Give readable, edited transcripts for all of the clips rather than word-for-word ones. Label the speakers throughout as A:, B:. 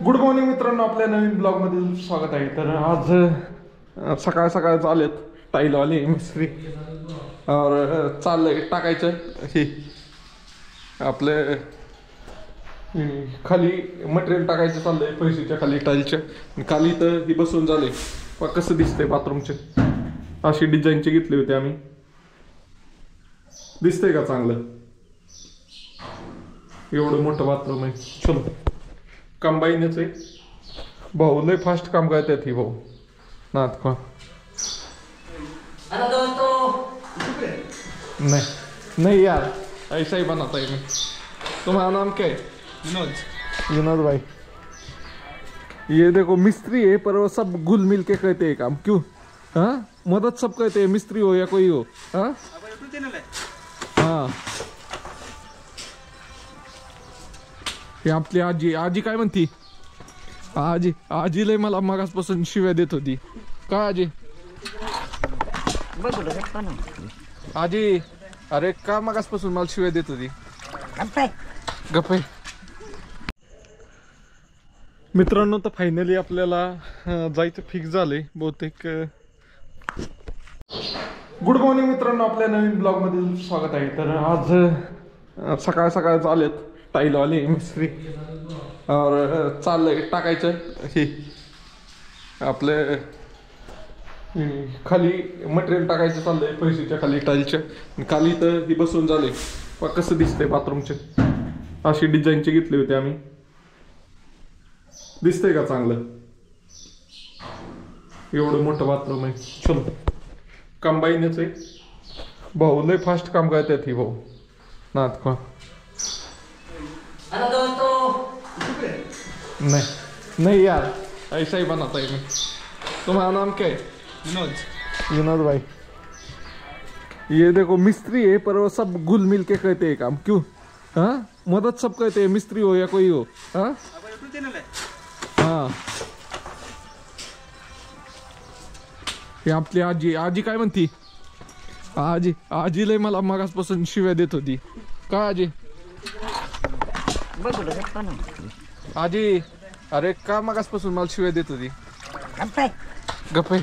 A: Good morning मित्रांनो, आपल्या नवीन blog मध्ये स्वागत आहे। तर आज सकाळ सकाळ चालेत टाईलवाले मिस्त्री और चाललंय टाकायचं हे आपले खाली मटेरियल टाकायचं चाललंय पैशाच्या खाली टाईलच्या खाली। तर ही बसून झाले कसं दिसतंय बाथरूमचे, अशी डिझाईनचे घेतले होते आम्ही। दिसतंय का चांगलं? एवढं मोठं बाथरूम आहे। चलो कंबाईनच आहे भाऊ, लय फास्ट काम करतात ही भाऊ नाथ का। नहीं यार, ऐसा ही बनाता है मैं। तुम्हारा नाम क्या है? विनोद भाई। ये देखो मिस्त्री है पर वो सब घुल मिल के कहते हैं काम, क्यों? हाँ मदद सब कहते हैं, मिस्त्री हो या कोई हो। हाँ हाँ, हे आपली आजी आजी काय म्हणती? आजी लय मला मगासपासून शिव्या देत होती का आजी? आजी अरे का मगासपासून मला शिव्या देत होती? गप्पे मित्रांनो, तर फायनली आपल्याला जायचं फिक्स झालंय बहुतेक। गुड मॉर्निंग मित्रांनो, आपल्या नवीन ब्लॉग मध्ये स्वागत आहे। तर आज सकाळ सकाळ चालेत टाईलवाले मिस्त्री और चाललंय टाकायचं हे आपले खाली मटेरियल टाकायचं चाललंय पैशाच्या खाली टाईलच्या खाली। तर ही बसून झाले कसं दिसतंय बाथरूमचे, अशी डिझाईनचे घेतले होते आम्ही। दिसतंय का चांगलं? एवढं मोठं बाथरूम आहे। चलो कंबाईनच आहे भाऊ, लय फास्ट काम करतात ही भाऊ नाथ का। नहीं यार, ऐसा ही बनाता है मैं। तुम्हारा नाम क्या है? विनोद भाई। ये देखो मिस्त्री है पर वो सब घुल मिल के कहते हैं काम, क्यों? हाँ मदद सब कहते हैं, मिस्त्री हो या कोई हो। हाँ हाँ, हे आपली आजी काय म्हणती? आजी लय मला मगासपासून शिव्या देत होती का आजी? आजी अरे का मगासपासून मला शिव्या देत होती? गप्पे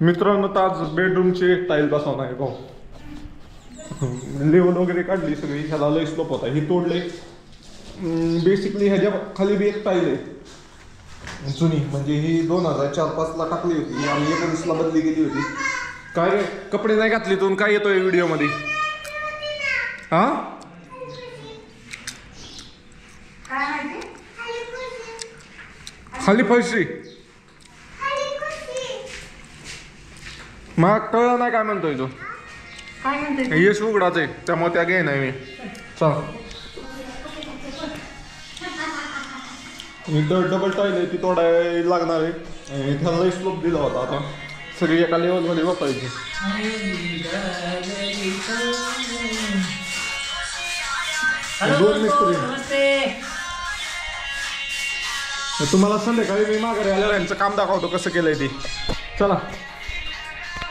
A: मित्रांनो, तर आज बेडरूमचे टाईल बसवणार आहे भाऊ। लेवल वगैरे काढली सगळी, ह्याला लय स्लोप होता, ही तोडले। बेसिकली ह्याच्या खाली बी एक टाईल आहे जुनी, म्हणजे ही 2004-5 ला टाकली होती आणि 19 ला बदली गेली होती। काय रे कपडे नाही घातले तू, काय येतोय व्हिडिओ मध्ये? हा खाली फरशी मग कळलं नाही काय म्हणतोय तो? यश उघडाच आहे त्यामुळे त्या घे नाही मी। चल डबल टाईल आहे ती तोडायला लागणार आहे। त्याला स्लोप दिला होता, आता सगळी एका लेवल मध्ये वापरायची। दोन मिस्त्री तुम्हाला संध्याकाळी मी माघारी आल्यावर यांचं काम दाखवतो कसं केलंय ते। चला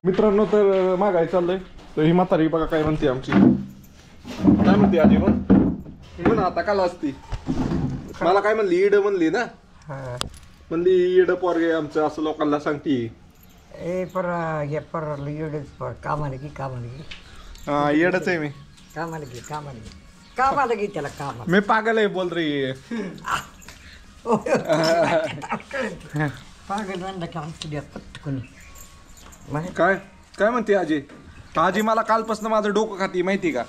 A: मित्रांनो, तर मागाय चाललंय। तर ही म्हातारी बघा काय म्हणते आमची, काय म्हणते आजी? मग आता काल असती मला काय म्हणली, इड म्हणली ना, म्हणली इड पोरगे आमचं असं लोकांना सांगते।
B: कामाला की
A: हा येडच आहे मी,
B: कामाला की त्याला काम
A: मी पागल आहे बोल रही है।
B: पागल म्हणलं की असू द्या पटकन।
A: काय काय म्हणते आजी? आजी मला कालपासून माझं डोकं खाती माहिती का?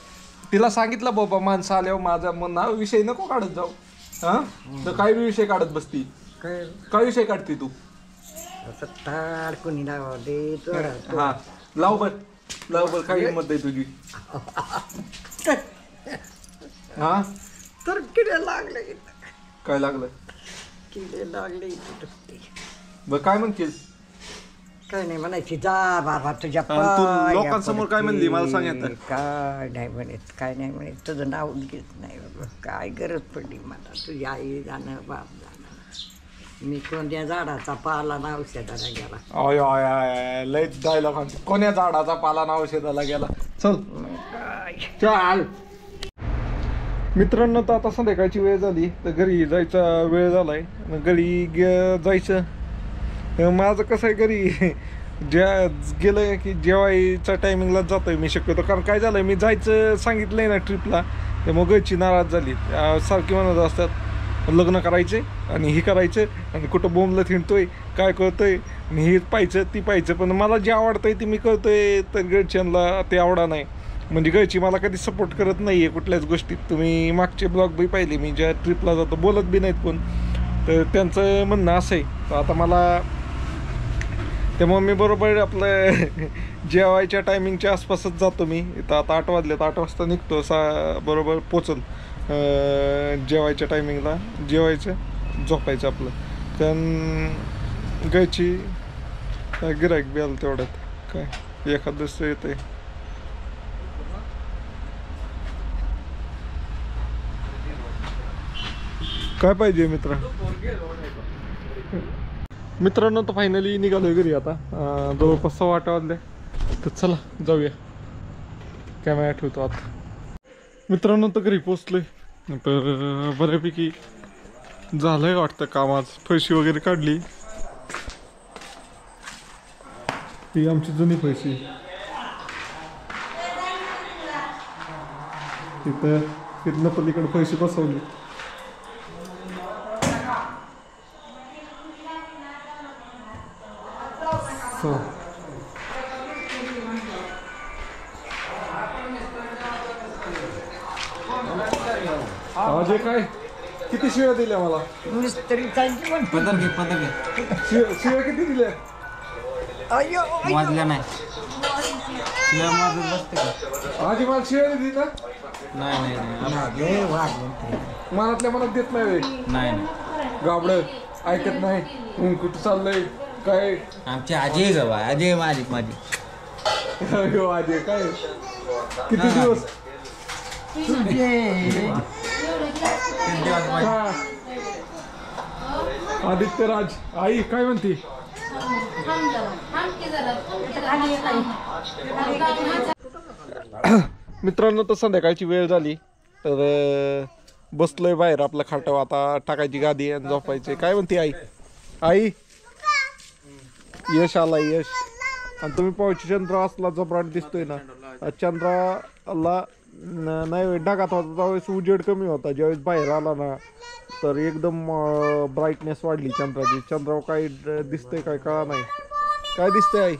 A: तिला सांगितलं बाबा माणसं आल्यावर माझा नाव विषय नको काढत जाऊ। हा तर काय विषय काढत बसती? काय विषय काढते तू?
B: कोणी लावले
A: हा लाव बर काय हिंमत आहे तुझी? हा
B: तर किडे लागले,
A: काय लागलं?
B: किडे लागले।
A: बर काय म्हणतेस?
B: काय नाही म्हणायची, जा बाबा तुझ्या
A: लोकांसमोर काय म्हणली मला सांग?
B: काय नाही म्हणत, काय नाही म्हणत, तुझं नाव घेत नाही बाबा। काय गरज पडली मला, तुझी आई जाणं बाप जाणं, मी कोणत्या झाडाचा पाला ना औषधाला गेला?
A: अय लय डायलॉग कोण्या झाडाचा पाला ना औषधाला गेला? चल
B: काय
A: चल मित्रांनो तर आता संध्याकाळची वेळ झाली तर घरी जायचा वेळ झालाय. घरी जायचं माझं कसं आहे घरी गेलं की जेवायच्या टायमिंगलाच जातोय मी शक्यतो. कारण काय झालंय मी जायचं सांगितलंय ना ट्रिपला त्यामुळे घरची नाराज झाली. सारखी म्हणत असतात लग्न करायचे आणि हे करायचं आणि कुठं बोंबलं थिंडतोय काय करतोय आणि हे पाहायचं ती पाहायचं. पण मला जे आवडतंय ते मी करतोय तर घरच्यांना ते आवडा नाही. म्हणजे घरची मला कधी सपोर्ट करत नाही आहे कुठल्याच गोष्टीत. तुम्ही मागचे ब्लॉग बी पाहिले मी ज्या ट्रिपला जातो बोलत बी नाहीत कोण. तर त्यांचं म्हणणं असं आहे. तर आता मला त्यामुळे मी बरोबर आपलं जेवायच्या टायमिंगच्या आसपासच जातो मी. इथं आता 8 वाजले तर 8 वाजता निघतो बरोबर पोचल जेवायच्या टायमिंगला. जेवायचं झोपायचं आपलं. कारण घरची गिऱ्हाईक बी आलं तेवढ्यात काय एखाद दुसरं येतं आहे. काय पाहिजे मित्रांनो तर फायनली निघालोय घरी आता. जवळपास 8:15 वाजले तर चला जाऊया. कॅमेरा ठेवतो आता. मित्रांनो तर घरी पोचलोय तर बऱ्यापैकी झालंय वाटतं काम. आज फरशी वगैरे काढली. ही आमची जुनी फरशी. तिथनं पलीकडे फरशी बसवली. अजय काय किती शिव्या दिल्या मला. शिव्या किती दिल्या.
C: वाजल्या नाही
A: आजी मला शिव्या दिली ना.
C: नाही
A: मनातल्या मनात देत नाही. गाबड ऐकत नाही. कुठं चाललंय काय.
C: आमची आजी आहे ग आजी आहे माझी.
A: अजय काय किती दिवस. आदित्य राज आई काय म्हणते. मित्रांनो तर संध्याकाळची वेळ झाली तर बसलोय बाहेर आपलं खाटाव. आता टाकायची गादी आणि झोपायचे. काय म्हणते आई. आई यश आला यश. आणि तुम्ही पाहू चंद्र असला जबराट दिसतोय ना. चंद्राला नाही ढगात होता त्यावेळेस उजेड कमी होता. ज्यावेळेस बाहेर आला ना तर एकदम ब्राईटनेस वाढली चंद्राची. चंद्रावर काय दिसतंय काय कळा नाही. काय दिसतंय आई.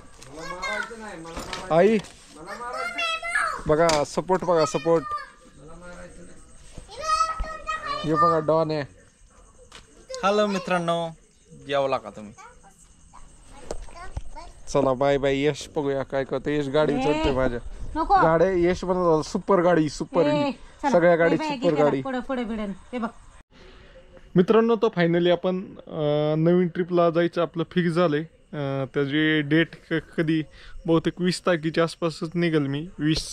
A: आई बघा सपोर्ट बघा सपोर्ट. हे बघा डॉन आहे.
C: हॅलो मित्रांनो जेवला का तुम्ही.
A: चला बाय बाय. यश बघूया काय करतो. यश गाडी चढतोय माझ्या. गाड्या यश म्हणत सुपर गाडी सुपर. सगळ्या गाडी सुपर गाडी. मित्रांनो तर फायनली आपण नवीन ट्रिपला जायचं आपलं फिक्स झालंय. त्याची डेट कधी बहुतेक 20 तारखेच्या आसपासच निघेल मी. 20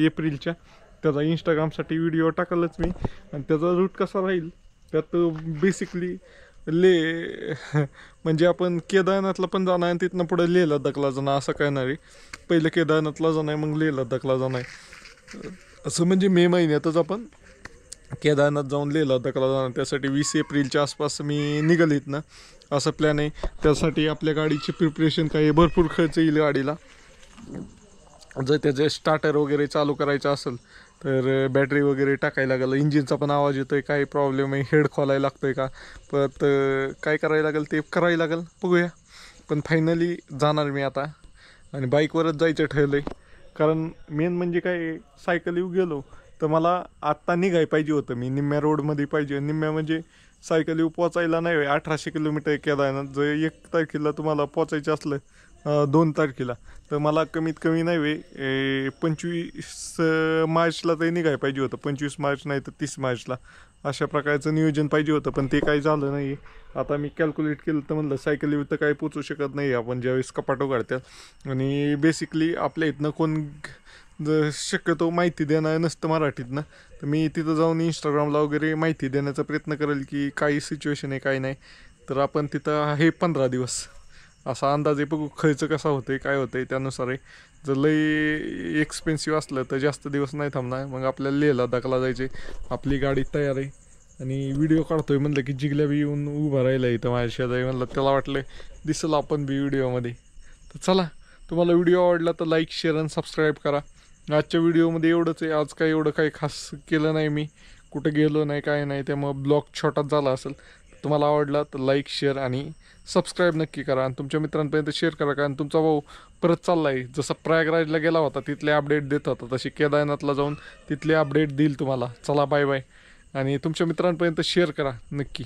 A: एप्रिलच्या. त्याचा इंस्टाग्रामसाठी व्हिडिओ टाकलच मी. आणि त्याचा रूट कसा राहील त्यात बेसिकली म्हणजे आपण केदारनाथला पण जाणार आणि तिथनं पुढे लेह लडाखला जाणार असं करणार आहे. पहिलं केदारनाथला जाणार मग लेह लडाखला जाणार असं. म्हणजे मे महिन्यातच आपण केदारनाथ जाऊन लेह लडाखला जाणार. त्यासाठी 20 एप्रिलच्या आसपास मी निघाल इथनं असं प्लॅन आहे. त्यासाठी आपल्या गाडीची प्रिपरेशन काही भरपूर खर्च येईल गाडीला. जर त्याचे स्टार्टर वगैरे चालू करायचं असेल तर बॅटरी वगैरे टाकायला लागेल. इंजिनचा पण आवाज येतोय काही प्रॉब्लेम आहे. हेड खोलायला लागतोय का परत काय करायला लागेल ते करायला लागेल बघूया. पण फायनली जाणार मी आता आणि बाईकवरच जायचं ठरलं आहे. कारण मेन म्हणजे काय सायकल येऊ गेलो तर मला आत्ता निघाय पाहिजे होतं. मी निम्म्या रोडमध्ये पाहिजे. निम्म्या म्हणजे सायकल येऊ पोचायला नाही 1800 किलोमीटर केदारनाथ. जर 1 तारखेला तुम्हाला पोचायचं असलं 2 तारखेला तर मला कमीत कमी नाही 25 मार्चला तरी निघाय पाहिजे होतं. 25 मार्च नाही तर 30 मार्चला अशा प्रकारचं नियोजन पाहिजे होतं. पण ते काही झालं नाही. आता मी कॅल्क्युलेट केलं तर म्हणलं सायकल येऊ तर काही पोचू शकत नाही आपण ज्यावेळेस कपाट उघडतात. आणि बेसिकली आपल्या इथनं कोण शक्यतो माहिती देणार नसतं मराठीतनं. तर मी तिथं जाऊन इंस्टाग्रामला वगैरे माहिती देण्याचा प्रयत्न करेल की काही सिच्युएशन आहे काही नाही. तर आपण तिथं आहे 15 दिवस असा अंदाजे बघू खर्च कसा होतोय काय होतंय त्यानुसार आहे. जर लई एक्सपेन्सिव्ह असलं तर जास्त दिवस नाही थांबणार, मग आपल्याला लेह लडाखला जायचे. आपली गाडी तयार आहे आणि व्हिडिओ काढतोय म्हणलं की जिगल्या बी येऊन उभा राहिला इथं माझ्या शेजारी. म्हणलं त्याला वाटलं दिसेल आपण बी व्हिडिओमध्ये. तर चला, तुम्हाला व्हिडिओ आवडला तर लाईक शेअर आणि सबस्क्राईब करा. आजच्या व्हिडिओमध्ये एवढंच आहे. आज काय एवढं काही खास केलं नाही, मी कुठं गेलो नाही काय नाही, त्यामुळं ब्लॉग छोटाच झाला असेल. तुम्हाला आवडला तर लाईक शेअर आणि सबस्क्राईब नक्की करा आणि तुमच्या मित्रांपर्यंत शेअर करा. कारण तुमचा भाऊ परत चालला आहे, जसं प्रयागराजला गेला होता तिथले अपडेट देत होता तशी केदारनाथला जाऊन तिथले अपडेट देईल तुम्हाला. चला बाय बाय आणि तुमच्या मित्रांपर्यंत शेअर करा नक्की.